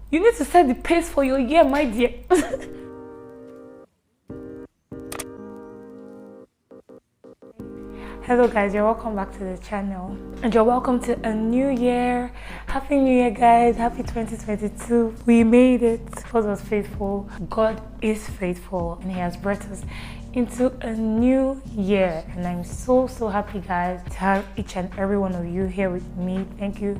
You need to set the pace for your year, my dear. Hello guys, you're welcome back to the channel and you're welcome to a new year. Happy new year guys, happy 2022. We made it. God was faithful. God is faithful and he has brought us into a new year, and I'm so happy guys to have each and every one of you here with me. Thank you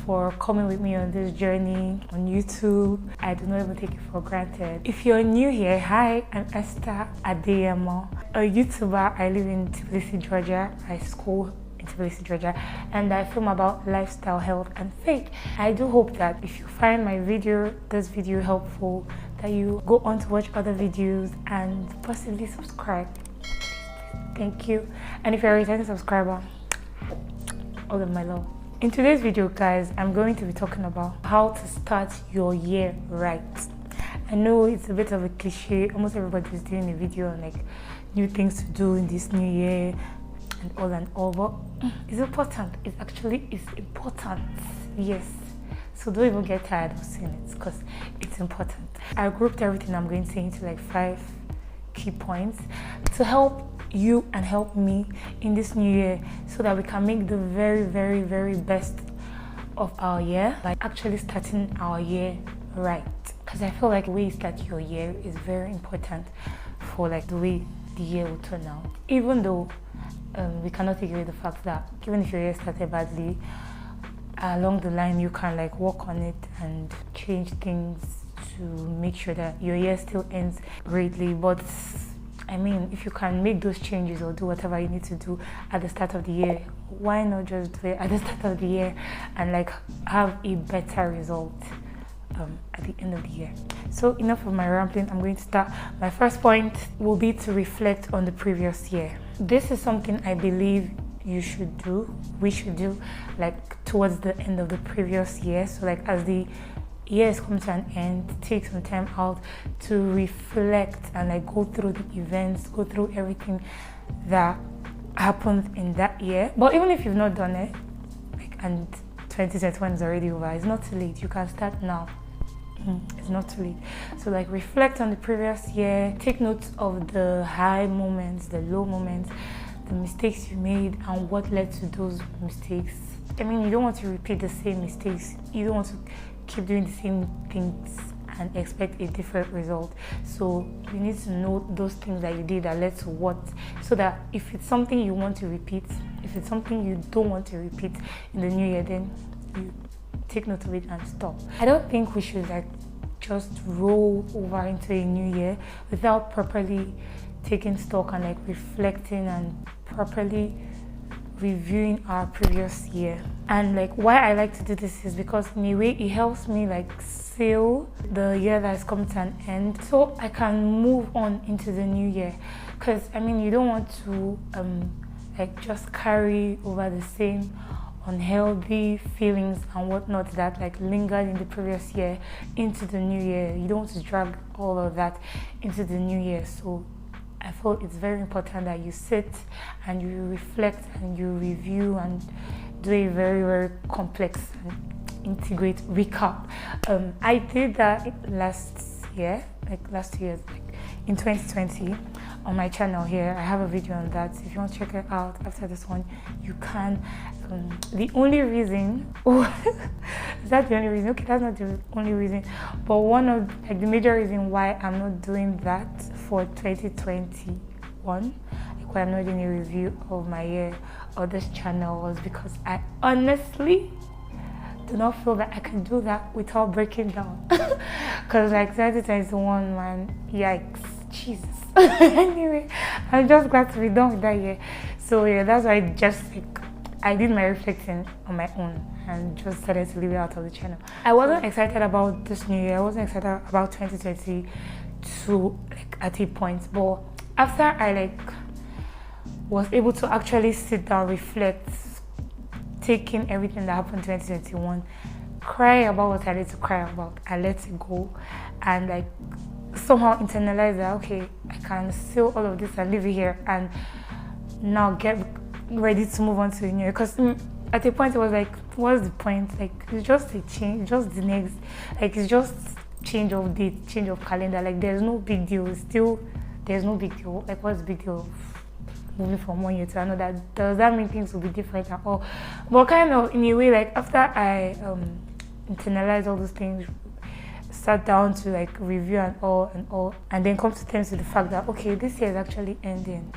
for coming with me on this journey on YouTube. I do not even take it for granted. If you're new here, hi, I'm Esther Adeyemo, a YouTuber. I live in Tbilisi, Georgia. I school in Tbilisi, Georgia, and I film about lifestyle, health and faith. I do hope that if you find this video helpful, that you go on to watch other videos and possibly subscribe. Thank you. And if you're a returning subscriber, all of my love. In today's video guys, I'm going to be talking about how to start your year right. I know it's a bit of a cliche. Almost everybody is doing a video on like new things to do in this new year and all, but it's important. It's important. Yes. So don't even get tired of saying it because it's important. I grouped everything I'm going to say into like 5 key points to help you and help me in this new year so that we can make the very best of our year by actually starting our year right. Because I feel like the way you start your year is very important for like the way the year will turn out. Even though we cannot take away the fact that even if your year started badly, along the line you can like work on it and change things to make sure that your year still ends greatly. But I mean, if you can make those changes or do whatever you need to do at the start of the year, why not just do it at the start of the year and like have a better result at the end of the year? So enough of my rambling, I'm going to start. My first point will be to reflect on the previous year. This is something I believe we should do like towards the end of the previous year. So like as the year is coming to an end, take some time out to reflect and like go through the events, go through everything that happened in that year. But even if you've not done it, like, and 2021 is already over, it's not too late. You can start now. It's not too late. So like reflect on the previous year, take note of the high moments, the low moments, the mistakes you made and what led to those mistakes. I mean, you don't want to repeat the same mistakes. You don't want to keep doing the same things and expect a different result. So you need to know those things that you did that led to what, so that if it's something you want to repeat, if it's something you don't want to repeat in the new year, then you take note of it and stop. I don't think we should like just roll over into a new year without properly taking stock and like reflecting and properly reviewing our previous year. And like why I like to do this is because in a way it helps me like seal the year that is coming to an end so I can move on into the new year. Because I mean, you don't want to like just carry over the same unhealthy feelings and whatnot that like lingered in the previous year into the new year. You don't want to drag all of that into the new year. So I feel it's very important that you sit and you reflect and you review and do a very complex and integrate recap. I did that last year, like last year, like in 2020 on my channel here. I have a video on that. If you want to check it out after this one, you can. The only reason, is that the only reason? Okay, that's not the only reason, but one of like the major reason why I'm not doing that for 2021, like why I'm not doing a review of my year or this channel, was because I honestly do not feel that I can do that without breaking down. Because like 2021, man, yikes, Jesus. Anyway, I'm just glad to be done with that year. So yeah, that's why I did my reflecting on my own and just decided to leave it out of the channel. I wasn't excited about this new year. I wasn't excited about 2022 like at a point, but after I like was able to actually sit down, reflect, taking everything that happened in 2021, cry about what I need to cry about, I let it go, and like somehow internalize that okay, I can seal all of this and leave it here and now get ready to move on to the new year. Because at a point it was like, what's the point? Like, it's just a change, just the next, like, it's just change of date, change of calendar. Like, there's no big deal. Still, there's no big deal. Like, what's the big deal of moving from one year to another? Does that mean things will be different at all? But kind of in a way, like, after I internalized all those things, sat down to like review and all, and then come to terms with the fact that okay, this year is actually ending.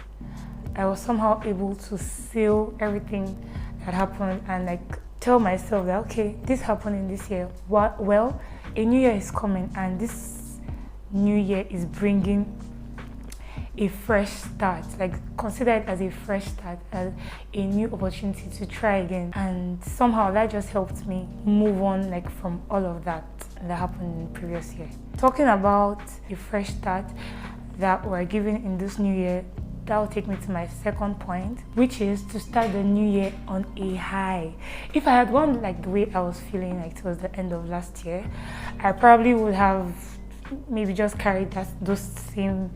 I was somehow able to seal everything that happened and like tell myself that okay, this happened in this year. Well, a new year is coming, and this new year is bringing a fresh start. Like, consider it as a fresh start, as a new opportunity to try again. And somehow that just helped me move on, like, from all of that happened in the previous year. Talking about a fresh start that we're given in this new year, that will take me to my second point, which is to start the new year on a high. If I had gone like the way I was feeling like towards the end of last year, I probably would have maybe just carried those same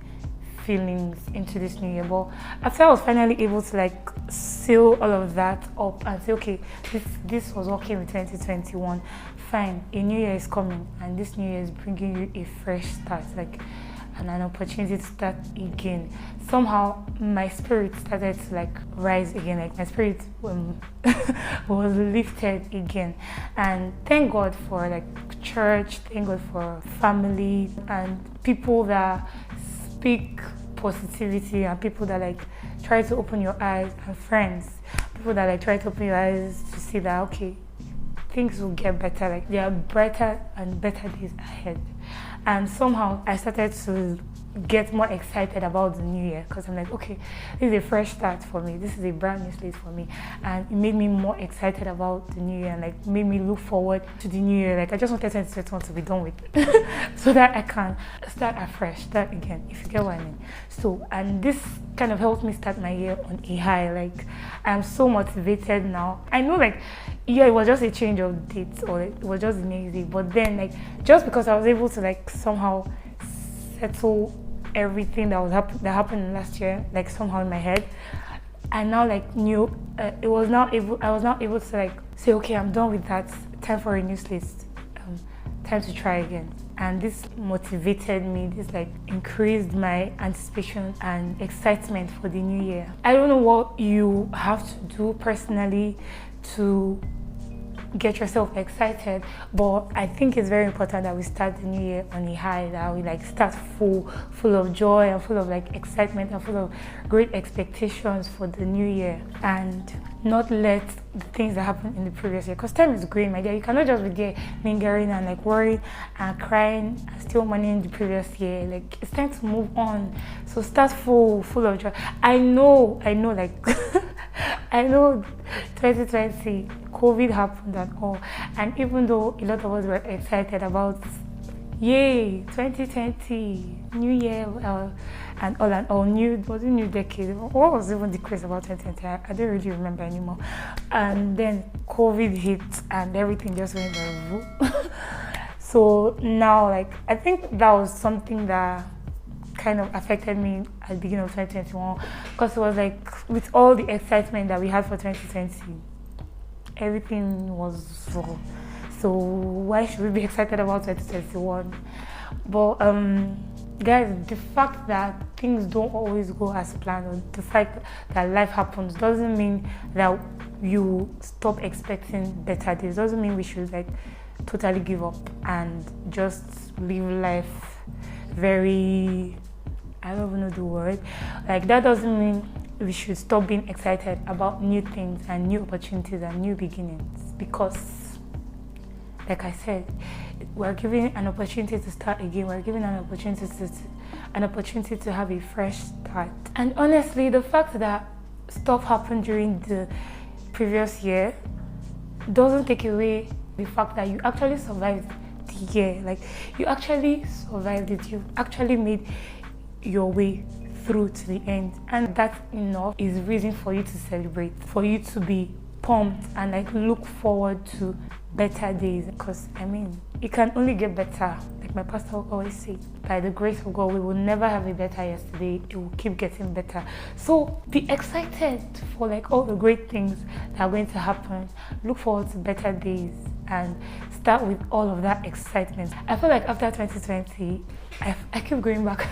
feelings into this new year. But after I was finally able to like seal all of that up and say, okay, this was what came in 2021, fine, a new year is coming, and this new year is bringing you a fresh start, like, and an opportunity to start again. Somehow my spirit started to like rise again, like my spirit was lifted again. And thank God for like church, thank God for family and people that speak positivity, and people that like try to open your eyes, and friends, people that like try to open your eyes to see that okay, things will get better, like there are brighter and better days ahead. And somehow I started to get more excited about the new year, because I'm like, okay, this is a fresh start for me, this is a brand new slate for me, and it made me more excited about the new year, and like made me look forward to the new year. Like I just wanted 2021 to be done with so that I can start afresh, start again, if you get what I mean. So, and this kind of helped me start my year on a high. Like I'm so motivated now. I know like yeah, it was just a change of dates, or it was just the next day, but then like just because I was able to like somehow settle everything that happened last year, like somehow in my head, I now like knew I was now able to like say, okay, I'm done with that, time for a new slate, time to try again. And this motivated me, this like increased my anticipation and excitement for the new year. I don't know what you have to do personally to get yourself excited, but I think it's very important that we start the new year on a high, that we like start full of joy and full of like excitement and full of great expectations for the new year, and not let the things that happened in the previous year, because time is going, my dear. You cannot just be there lingering and like worrying and crying and still mourning the previous year. Like it's time to move on. So start full of joy. I know like I know 2020 COVID happened and all, and even though a lot of us were excited about yay 2020 new year and all new decade, what was even the craze about 2020? I don't really remember anymore. And then COVID hit and everything just went like so now like I think that was something that kind of affected me at the beginning of 2021, because it was like with all the excitement that we had for 2020, everything was wrong. So why should we be excited about 2021? But guys, the fact that things don't always go as planned, or the fact that life happens, doesn't mean that you stop expecting better days. Doesn't mean we should like totally give up and just live life very, I don't even know the word. Like that doesn't mean we should stop being excited about new things and new opportunities and new beginnings, because like I said, we're given an opportunity to start again. We're given an opportunity to have a fresh start. And honestly, the fact that stuff happened during the previous year doesn't take away the fact that you actually survived the year. Like you actually survived it. You actually made your way through to the end, and that's enough is reason for you to celebrate, for you to be pumped and like look forward to better days, because I mean it can only get better. Like my pastor always say, by the grace of God, we will never have a better yesterday. It will keep getting better. So be excited for like all the great things that are going to happen. Look forward to better days and start with all of that excitement. I feel like after 2020, I keep going back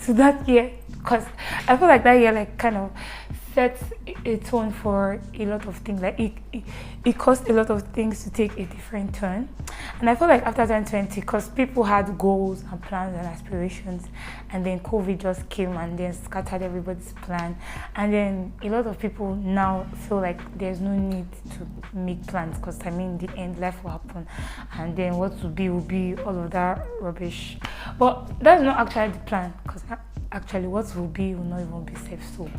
to that year because I feel like that year like kind of sets a tone for a lot of things. Like it caused a lot of things to take a different turn. And I feel like after 2020, because people had goals and plans and aspirations, and then COVID just came and then scattered everybody's plan. And then a lot of people now feel like there's no need to make plans because I mean the end life will happen, and then what will be all of that rubbish. But that's not actually the plan, because actually what will be will not even be safe. So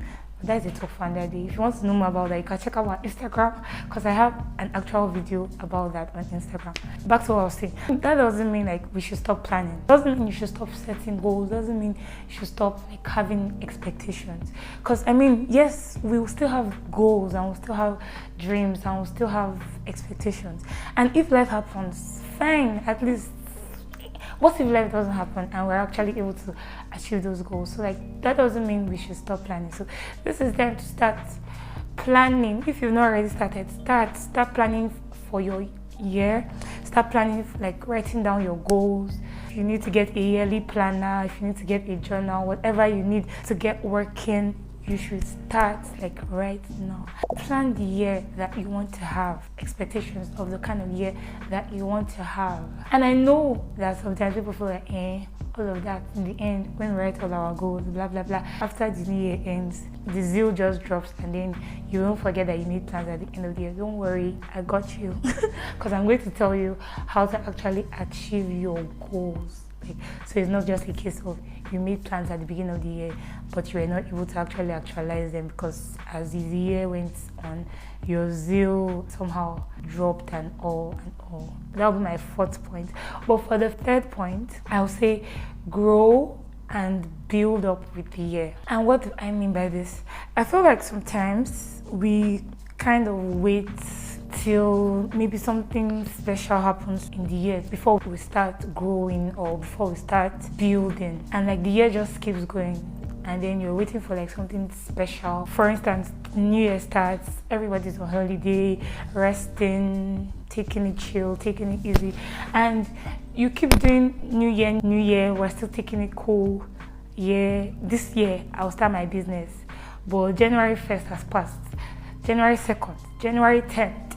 that's a talk for another day. If you want to know more about that, you can check out my Instagram because I have an actual video about that on Instagram. Back to what I was saying. That doesn't mean like we should stop planning. Doesn't mean you should stop setting goals. Doesn't mean you should stop like having expectations. Because I mean, yes, we will still have goals and we'll still have dreams and we'll still have expectations. And if life happens, fine. At least, what if life doesn't happen and we're actually able to achieve those goals? So like that doesn't mean we should stop planning. So this is time to start planning. If you've not already started, start planning for your year. Start planning, like writing down your goals. If you need to get a yearly planner, if you need to get a journal, whatever you need to get working, you should start like right now. Plan the year that you want to have, expectations of the kind of year that you want to have. And I know that sometimes people feel like, all of that in the end, when we write all our goals, blah blah blah, after the new year ends, the zeal just drops and then you won't forget that you need plans at the end of the year. Don't worry, I got you. Because I'm going to tell you how to actually achieve your goals. So it's not just a case of you made plans at the beginning of the year, but you were not able to actually actualize them because as the year went on, your zeal somehow dropped and all. That will be my fourth point. But for the third point, I'll say grow and build up with the year. And what do I mean by this? I feel like sometimes we kind of wait till maybe something special happens in the year before we start growing or before we start building, and like the year just keeps going and then you're waiting for like something special. For instance, New Year starts, everybody's on holiday, resting, taking it chill, taking it easy, and you keep doing New Year, we're still taking it cool. This year I'll start my business, but January 1st has passed, January 2nd, January 10th,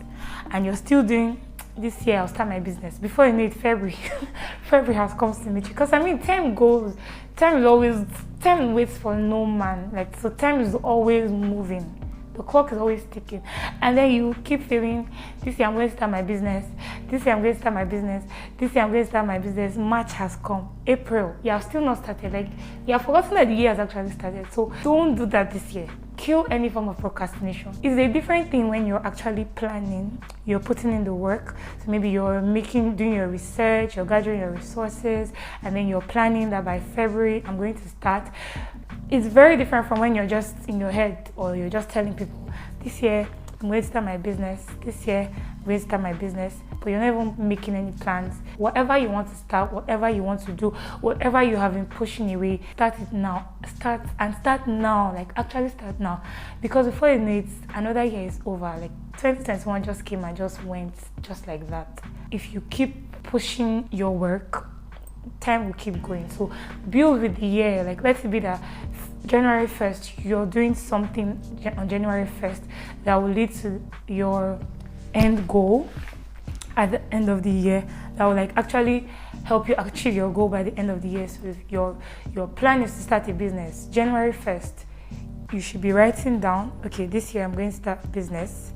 and you're still doing this year I'll start my business. Before you know it, February has come to meet you. Because I mean, time waits for no man. Like, so time is always moving. The clock is always ticking. And then you keep feeling, this year I'm going to start my business. This year I'm going to start my business. This year I'm going to start my business. March has come. April, you have still not started. Like, you have forgotten that the year has actually started. So don't do that this year. Kill any form of procrastination. It's a different thing when you're actually planning, you're putting in the work. So maybe you're doing your research, you're gathering your resources, and then you're planning that by February I'm going to start. It's very different from when you're just in your head or you're just telling people, this year I'm going to start my business, this year I'm going to start my business, but you're not even making any plans. Whatever you want to start, whatever you want to do, whatever you have been pushing away, start it now. Start now, like actually start now. Because before you know it, another year is over. Like 2021 just came and just went just like that. If you keep pushing your work, time will keep going. So build with the year. Like let it be that January 1st, you're doing something on January 1st that will lead to your end goal at the end of the year, that will like actually help you achieve your goal by the end of the year. So if your plan is to start a business, January 1st, you should be writing down, okay, this year I'm going to start a business.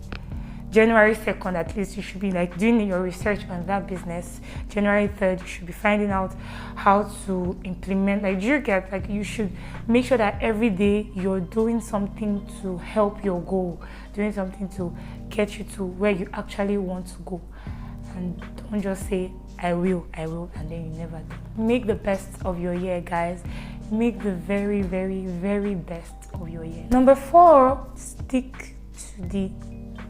January 2nd, at least, you should be like doing your research on that business. January 3rd, you should be finding out how to implement, like, do you get, like, you should make sure that every day you're doing something to help your goal, doing something to get you to where you actually want to go. And don't just say, I will, and then you never do. Make the best of your year, guys. Make the very, very, very best of your year. Number 4, stick to the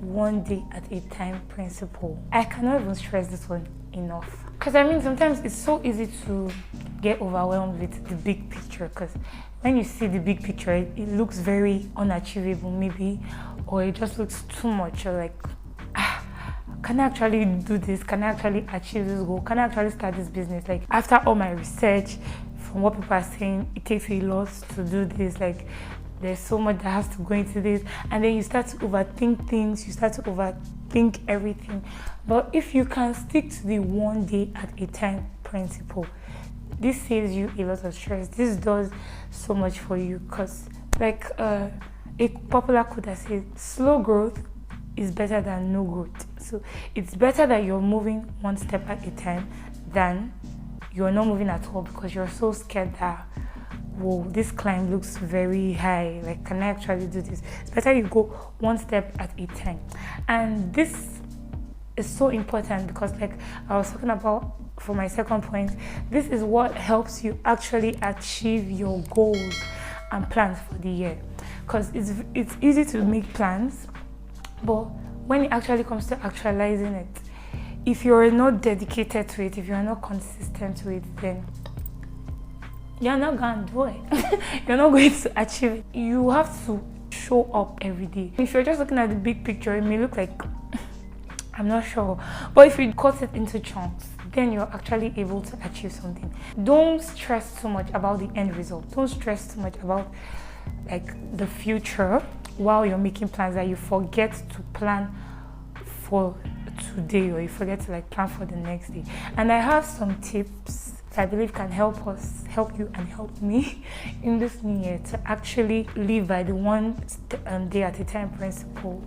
one day at a time principle. I cannot even stress this one enough. Because I mean, sometimes it's so easy to get overwhelmed with the big picture, because when you see the big picture, it looks very unachievable maybe, or it just looks too much, or like, can I actually do this? Can I actually achieve this goal? Can I actually start this business? Like, after all my research, from what people are saying, it takes a lot to do this. Like, there's so much that has to go into this, and then you start to overthink things, you start to overthink everything. But if you can stick to the one day at a time principle, this saves you a lot of stress. This does so much for you, because like a popular quote that says, slow growth is better than no growth. So it's better that you're moving one step at a time than you're not moving at all, because you're so scared that, whoa, this climb looks very high, like, can I actually do this? It's better you go one step at a time. And this is so important because, like I was talking about for my second point, this is what helps you actually achieve your goals and plans for the year. Because it's easy to make plans, but when it actually comes to actualizing it, if you're not dedicated to it, if you're not consistent to it, then you're not going to do it. You're not going to achieve it. You have to show up every day. If you're just looking at the big picture, it may look like, I'm not sure. But if you cut it into chunks, then you're actually able to achieve something. Don't stress too much about the end result. Don't stress too much about like the future while you're making plans, that you forget to plan for today, or you forget to like plan for the next day. And I have some tips that I believe can help you and help me in this new year to actually live by the one day at a time principle,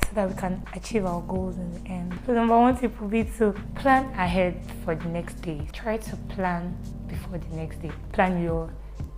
so that we can achieve our goals in the end. So number one tip would be to plan ahead for the next day. Try to plan before the next day. Plan your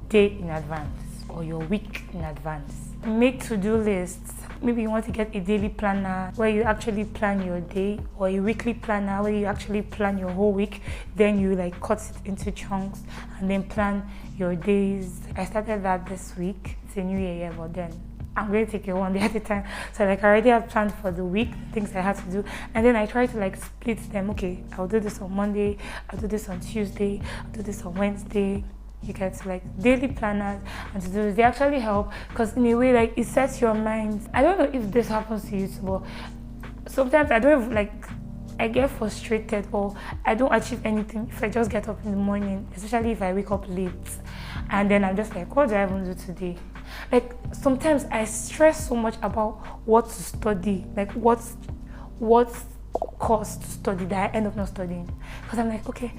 day in advance or your week in advance. Make to-do lists. Maybe you want to get a daily planner where you actually plan your day, or a weekly planner where you actually plan your whole week. Then you like cut it into chunks and then plan your days. I started that this week. It's a new year, but then I'm going to take it one day at a time. So like I already have planned for the week, things I have to do, and then I try to like split them. Okay, I'll do this on Monday, I'll do this on Tuesday, I'll do this on Wednesday. You get like daily planners and to do this. They actually help, because in a way, like, it sets your mind. I don't know if this happens to you, but sometimes I don't like, I get frustrated or I don't achieve anything if I just get up in the morning, especially if I wake up late, and then I'm just like, what do I even do today? Like, sometimes I stress so much about what to study, like what course to study, that I end up not studying, because I'm like, okay,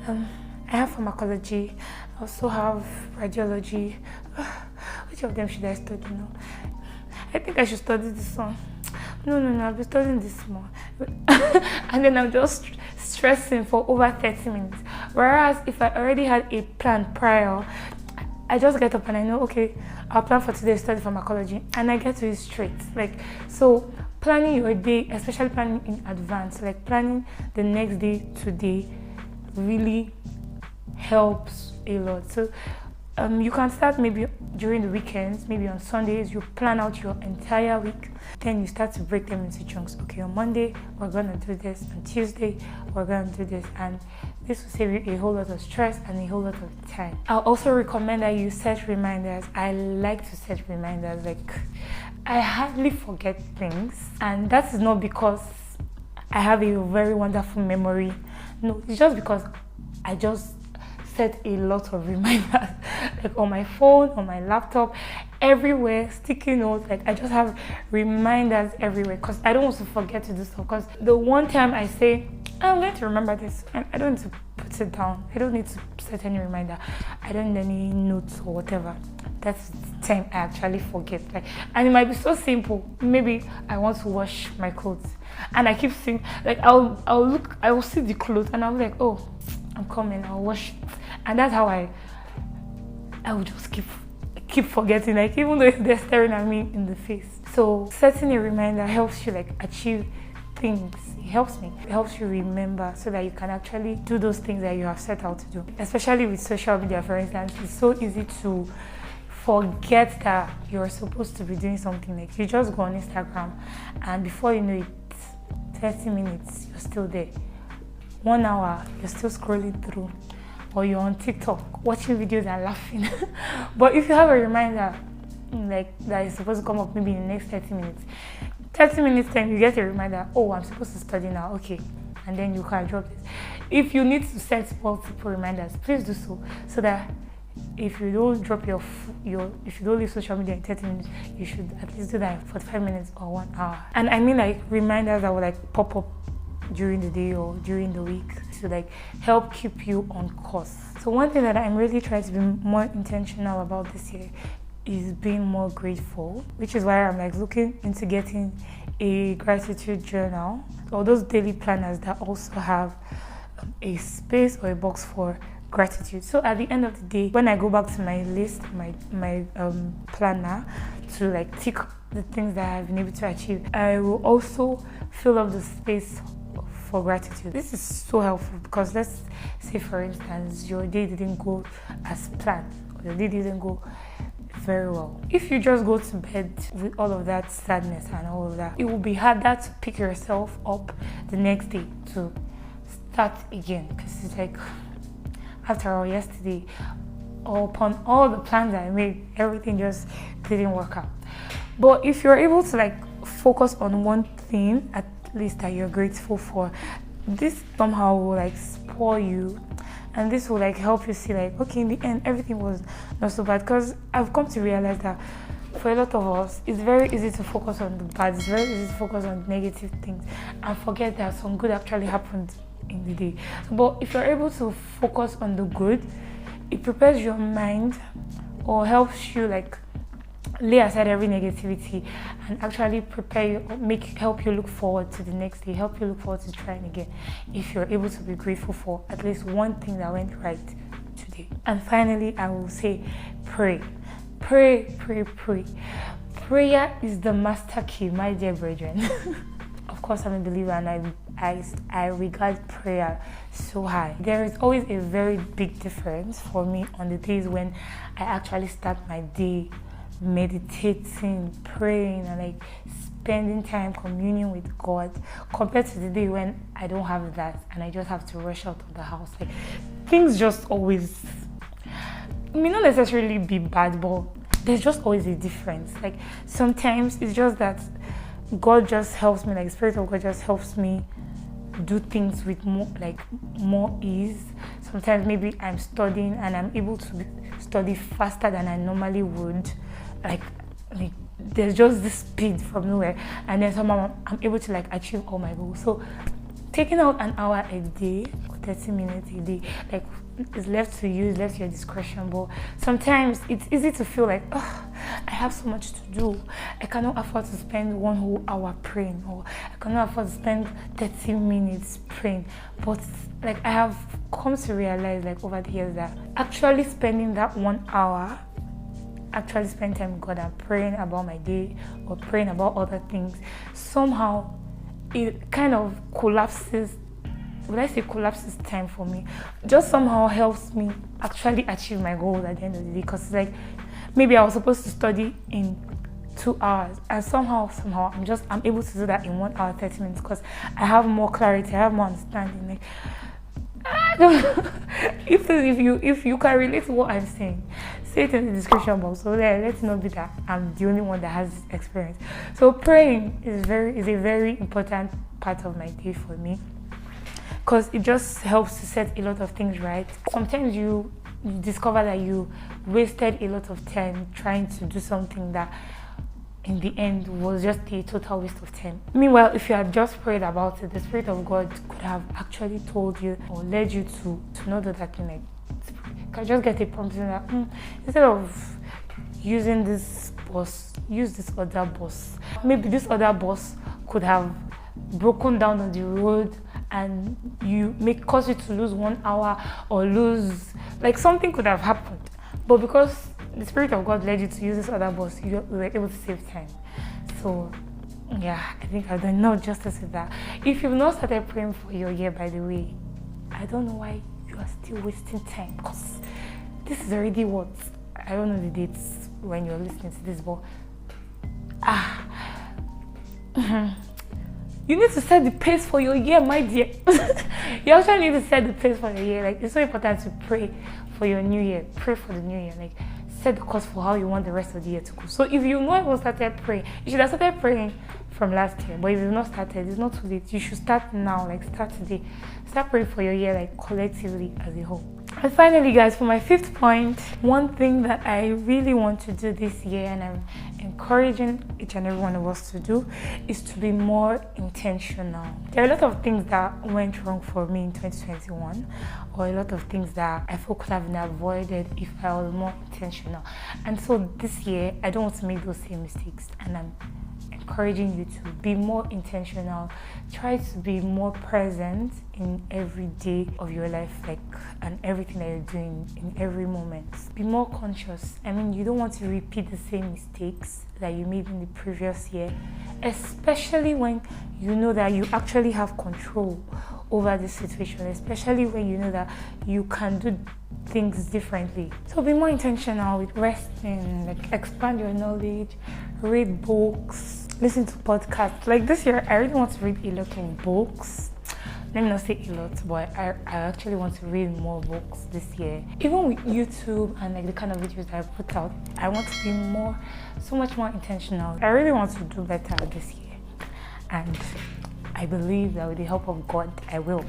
I have pharmacology, I also have radiology. Which of them should I study now? I think I should study this one. No, I'll be studying this one. And then I'm just stressing for over 30 minutes. Whereas if I already had a plan prior, I just get up and I know, okay, I'll plan for today to study pharmacology, and I get to it straight. Like, so planning your day, especially planning in advance, like planning the next day today, really helps a lot. So you can start maybe during the weekends, maybe on Sundays. You plan out your entire week, then you start to break them into chunks. Okay, on Monday we're gonna do this, on Tuesday we're gonna do this, and this will save you a whole lot of stress and a whole lot of time. I'll also recommend that you set reminders. I like to set reminders. Like, I hardly forget things, and that is not because I have a very wonderful memory. No, it's just because I just set a lot of reminders, like on my phone, on my laptop, everywhere, sticky notes. Like, I just have reminders everywhere, because I don't want to forget to do stuff. Because the one time I say, I'm going to remember this, I don't need to put it down. I don't need to set any reminder. I don't need any notes or whatever. That's the time I actually forget. Like, and it might be so simple. Maybe I want to wash my clothes, and I keep seeing, like, I will see the clothes, and I'll be like, oh, I'm coming, I'll wash it. And that's how I will just keep forgetting, like, even though they're staring at me in the face. So setting a reminder helps you like achieve things. It helps me. It helps you remember, so that you can actually do those things that you have set out to do. Especially with social media, for instance, it's so easy to forget that you're supposed to be doing something. Like you just go on Instagram and before you know it, 30 minutes, you're still there. 1 hour, you're still scrolling through. Or you're on TikTok watching videos and laughing. But if you have a reminder like that is supposed to come up maybe in the next 30 minutes, 30 minutes time you get a reminder, oh, I'm supposed to study now, okay, and then you can drop it. If you need to set multiple reminders, please do so that if you don't drop if you don't leave social media in 30 minutes, you should at least do that in 45 minutes or 1 hour. And I mean like reminders that will like pop up during the day or during the week to like help keep you on course. So one thing that I'm really trying to be more intentional about this year is being more grateful, which is why I'm like looking into getting a gratitude journal or those daily planners that also have a space or a box for gratitude. So at the end of the day, when I go back to my list, my planner to like tick the things that I've been able to achieve, I will also fill up the space for gratitude. This is so helpful because let's say for instance your day didn't go as planned or your day didn't go very well. If you just go to bed with all of that sadness and all of that, it will be harder to pick yourself up the next day to start again, because it's like, after all, yesterday, upon all the plans I made, everything just didn't work out. But if you're able to like focus on one thing at least that you're grateful for, this somehow will like spoil you, and this will like help you see like, okay, in the end everything was not so bad. Because I've come to realize that for a lot of us, it's very easy to focus on the bad, it's very easy to focus on negative things and forget that some good actually happened in the day. But if you're able to focus on the good, it prepares your mind or helps you like lay aside every negativity and actually prepare you, help you look forward to the next day, help you look forward to trying again, if you're able to be grateful for at least one thing that went right today. And finally, I will say pray. Prayer is the master key, my dear brethren. Of course, I'm a believer and I regard prayer so high. There is always a very big difference for me on the days when I actually start my day meditating, praying, and like spending time communing with God, compared to the day when I don't have that and I just have to rush out of the house. Like things just always, it may not necessarily be bad, but there's just always a difference. Like sometimes it's just that God just helps me, like Spirit of God just helps me do things with more ease. Sometimes maybe I'm studying and I'm able to study faster than I normally would. Like there's just this speed from nowhere, and then somehow I'm able to like achieve all my goals. So taking out an hour a day or 30 minutes a day, like it's left to you, it's left to your discretion. But sometimes it's easy to feel like, oh, I have so much to do, I cannot afford to spend 1 whole hour praying, or I cannot afford to spend 30 minutes praying. But like I have come to realize like over the years that actually spending that 1 hour, actually spend time with God and praying about my day or praying about other things, somehow it kind of collapses, would I say collapses time for me, just somehow helps me actually achieve my goals at the end of the day. Because like maybe I was supposed to study in 2 hours, and somehow I'm able to do that in 1 hour 30 minutes because I have more clarity, I have more understanding. Like I don't know if you can relate to what I'm saying, say it in the description box, so let's not be that I'm the only one that has this experience. So praying is a very important part of my day for me, because it just helps to set a lot of things right. Sometimes you discover that you wasted a lot of time trying to do something that in the end was just a total waste of time. Meanwhile, if you had just prayed about it, the Spirit of God could have actually told you or led you to not do that thing. Like, you can just get a prompt that instead of using this bus, use this other bus. Maybe this other bus could have broken down on the road and cause you to lose 1 hour or lose, like something could have happened. But because the Spirit of God led you to use this other bus, you were able to save time. So yeah, I think I've done no justice with that. If you've not started praying for your year, by the way, I don't know why you are still wasting time, because this is already what, I don't know the dates, when you're listening to this, but you need to set the pace for your year, my dear. You actually need to set the pace for your year. Like, it's so important to pray for your new year. Pray for the new year. Like, set the course for how you want the rest of the year to go. So if you've not even started praying, you should have started praying from last year. But if you've not started, it's not too late. You should start now. Like, start today. Start praying for your year, like, collectively as a whole. And finally, guys, for my 5th point, one thing that I really want to do this year, and I'm encouraging each and every one of us to do, is to be more intentional. There are a lot of things that went wrong for me in 2021, or a lot of things that I feel could have been avoided if I was more intentional. And so this year, I don't want to make those same mistakes, and I'm encouraging you to be more intentional. Try to be more present in every day of your life, like, and everything that you're doing in every moment. Be more conscious. I mean, you don't want to repeat the same mistakes that you made in the previous year, especially when you know that you actually have control over the situation, especially when you know that you can do things differently. So be more intentional with resting, like, expand your knowledge, read books, listen to podcasts. Like, this year, I really want to read a lot of books. Let me not say a lot, but I actually want to read more books this year. Even with YouTube and, like, the kind of videos that I put out, I want to be so much more intentional. I really want to do better this year. And I believe that with the help of God, I will.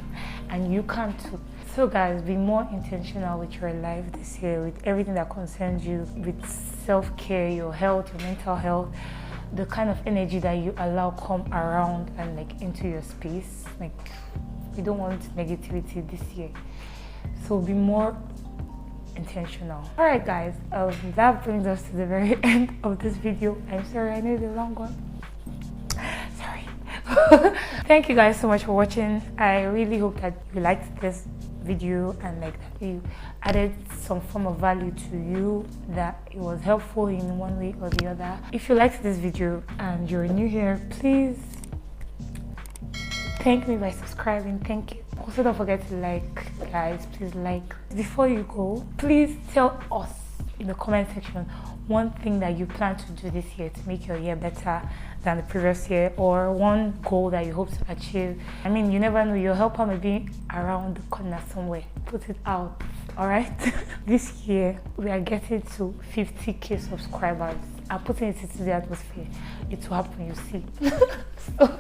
And you can too. So guys, be more intentional with your life this year, with everything that concerns you, with self-care, your health, your mental health, the kind of energy that you allow come around and, like, into your space. Like, we don't want negativity this year. So be more intentional. Alright guys, that brings us to the very end of this video. I'm sorry, I know it's a long one. Sorry. Thank you guys so much for watching. I really hope that you liked this video and, like, that you added some form of value to you, that it was helpful in one way or the other. If you liked this video and you're new here, please thank me by subscribing. Thank you. Also, don't forget to like, guys. Please like. Before you go, please tell us in the comment section one thing that you plan to do this year to make your year better than the previous year, or one goal that you hope to achieve. I mean, you never know, your helper may be around the corner somewhere. Put it out. All right. This year we are getting to 50,000 subscribers. I'm putting it into the atmosphere. It will happen, you see. So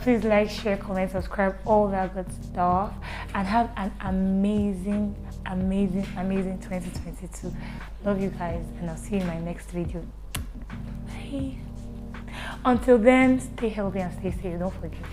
please like, share, comment, subscribe, all that good stuff, and have an amazing 2022. Love you guys, and I'll see you in my next video. Bye. Until then, stay healthy and stay safe. Don't forget.